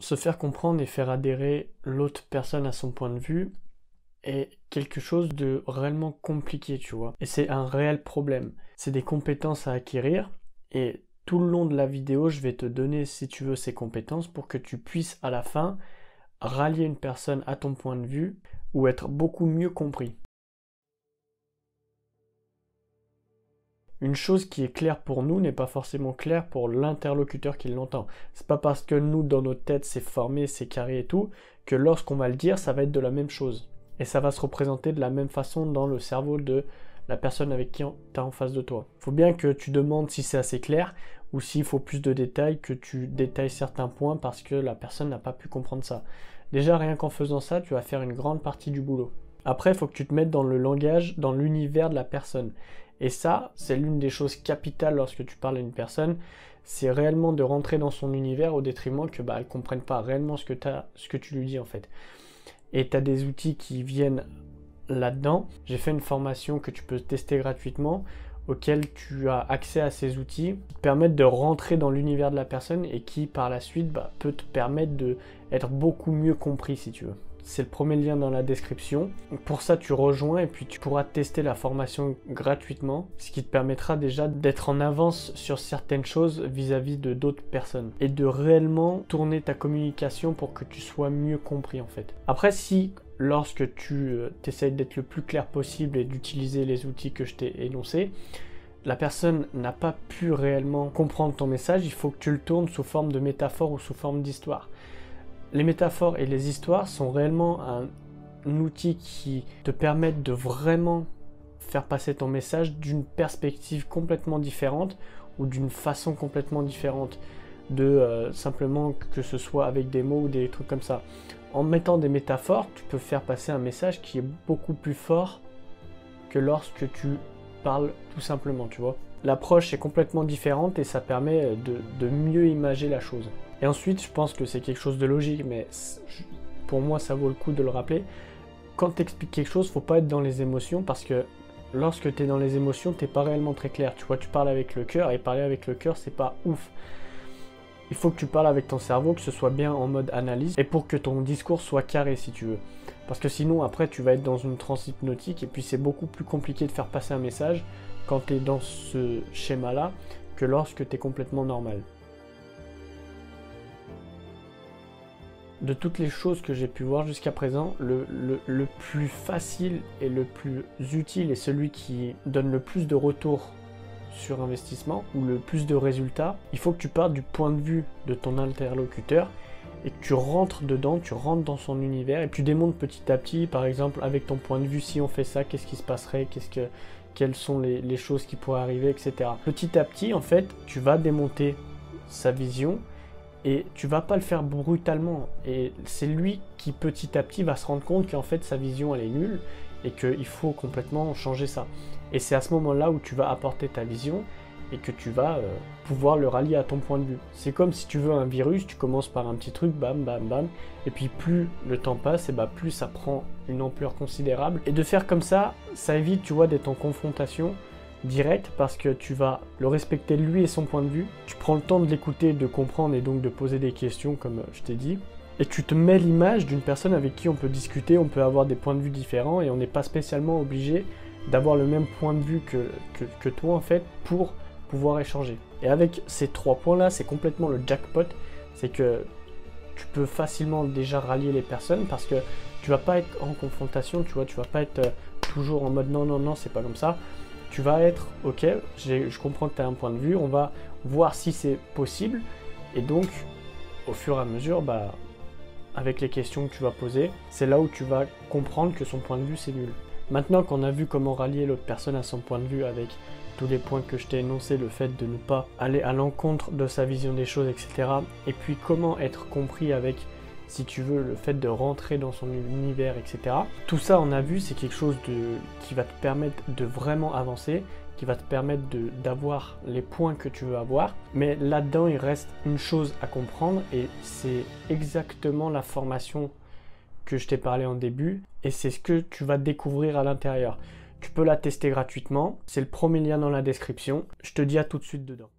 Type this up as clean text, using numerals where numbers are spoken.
se faire comprendre et faire adhérer l'autre personne à son point de vue est quelque chose de réellement compliqué, tu vois. Et c'est un réel problème. C'est des compétences à acquérir et tout le long de la vidéo, je vais te donner, si tu veux, ces compétences pour que tu puisses à la fin rallier une personne à ton point de vue ou être beaucoup mieux compris. Une chose qui est claire pour nous n'est pas forcément claire pour l'interlocuteur qui l'entend. C'est pas parce que nous, dans notre tête, c'est formé, c'est carré et tout, que lorsqu'on va le dire, ça va être de la même chose. Et ça va se représenter de la même façon dans le cerveau de la personne avec qui tu as en face de toi. Il faut bien que tu demandes si c'est assez clair ou s'il faut plus de détails, que tu détailles certains points parce que la personne n'a pas pu comprendre ça. Déjà, rien qu'en faisant ça, tu vas faire une grande partie du boulot. Après, il faut que tu te mettes dans le langage, dans l'univers de la personne. Et ça, c'est l'une des choses capitales lorsque tu parles à une personne, c'est réellement de rentrer dans son univers au détriment que elle ne comprenne pas réellement ce que tu lui dis en fait. Et tu as des outils qui viennent là-dedans. J'ai fait une formation que tu peux tester gratuitement, auquel tu as accès à ces outils, qui te permettent de rentrer dans l'univers de la personne et qui par la suite peut te permettre d'être beaucoup mieux compris si tu veux. C'est le premier lien dans la description. Pour ça, tu rejoins et puis tu pourras tester la formation gratuitement, ce qui te permettra déjà d'être en avance sur certaines choses vis-à-vis de d'autres personnes et de réellement tourner ta communication pour que tu sois mieux compris en fait. Après, si lorsque tu essayes d'être le plus clair possible et d'utiliser les outils que je t'ai énoncés, la personne n'a pas pu réellement comprendre ton message, il faut que tu le tournes sous forme de métaphore ou sous forme d'histoire. Les métaphores et les histoires sont réellement un outil qui te permettent de vraiment faire passer ton message d'une perspective complètement différente ou d'une façon complètement différente de simplement que ce soit avec des mots ou des trucs comme ça. En mettant des métaphores, tu peux faire passer un message qui est beaucoup plus fort que lorsque tu parles tout simplement, tu vois. L'approche est complètement différente et ça permet de mieux imager la chose. Et ensuite, je pense que c'est quelque chose de logique, mais pour moi, ça vaut le coup de le rappeler. Quand tu expliques quelque chose, il ne faut pas être dans les émotions parce que lorsque tu es dans les émotions, tu n'es pas réellement très clair. Tu vois, tu parles avec le cœur et parler avec le cœur, c'est pas ouf. Il faut que tu parles avec ton cerveau, que ce soit bien en mode analyse et pour que ton discours soit carré si tu veux. Parce que sinon, après, tu vas être dans une transe hypnotique et puis c'est beaucoup plus compliqué de faire passer un message quand tu es dans ce schéma-là que lorsque tu es complètement normal. De toutes les choses que j'ai pu voir jusqu'à présent, le plus facile et le plus utile et celui qui donne le plus de retour sur investissement ou le plus de résultats, il faut que tu partes du point de vue de ton interlocuteur et que tu rentres dedans, tu rentres dans son univers et tu démontres petit à petit, par exemple avec ton point de vue, si on fait ça, qu'est-ce qui se passerait, quelles sont les choses qui pourraient arriver, etc. Petit à petit, en fait, tu vas démonter sa vision et tu vas pas le faire brutalement. Et c'est lui qui petit à petit va se rendre compte qu'en fait sa vision elle est nulle et qu'il faut complètement changer ça. Et c'est à ce moment-là où tu vas apporter ta vision et que tu vas pouvoir le rallier à ton point de vue. C'est comme si tu veux un virus, tu commences par un petit truc, bam, bam, bam, et puis plus le temps passe, et plus ça prend une ampleur considérable. Et de faire comme ça, ça évite, tu vois, d'être en confrontation directe parce que tu vas le respecter lui et son point de vue. Tu prends le temps de l'écouter, de comprendre et donc de poser des questions comme je t'ai dit. Et tu te mets l'image d'une personne avec qui on peut discuter, on peut avoir des points de vue différents et on n'est pas spécialement obligé d'avoir le même point de vue que toi en fait pour pouvoir échanger. Et avec ces 3 points-là, c'est complètement le jackpot. C'est que tu peux facilement déjà rallier les personnes parce que tu vas pas être en confrontation, tu vois, tu vas pas être toujours en mode non, non, non, c'est pas comme ça. Tu vas être, ok, je comprends que tu as un point de vue, on va voir si c'est possible. Et donc, au fur et à mesure, avec les questions que tu vas poser, c'est là où tu vas comprendre que son point de vue, c'est nul. Maintenant qu'on a vu comment rallier l'autre personne à son point de vue avec tous les points que je t'ai énoncés, le fait de ne pas aller à l'encontre de sa vision des choses, etc. Et puis comment être compris avec, si tu veux, le fait de rentrer dans son univers, etc. Tout ça, on a vu, c'est quelque chose qui va te permettre de vraiment avancer, qui va te permettre d'avoir les points que tu veux avoir. Mais là-dedans, il reste une chose à comprendre et c'est exactement la formation que je t'ai parlé en début et c'est ce que tu vas découvrir à l'intérieur. Tu peux la tester gratuitement, c'est le premier lien dans la description. Je te dis à tout de suite dedans.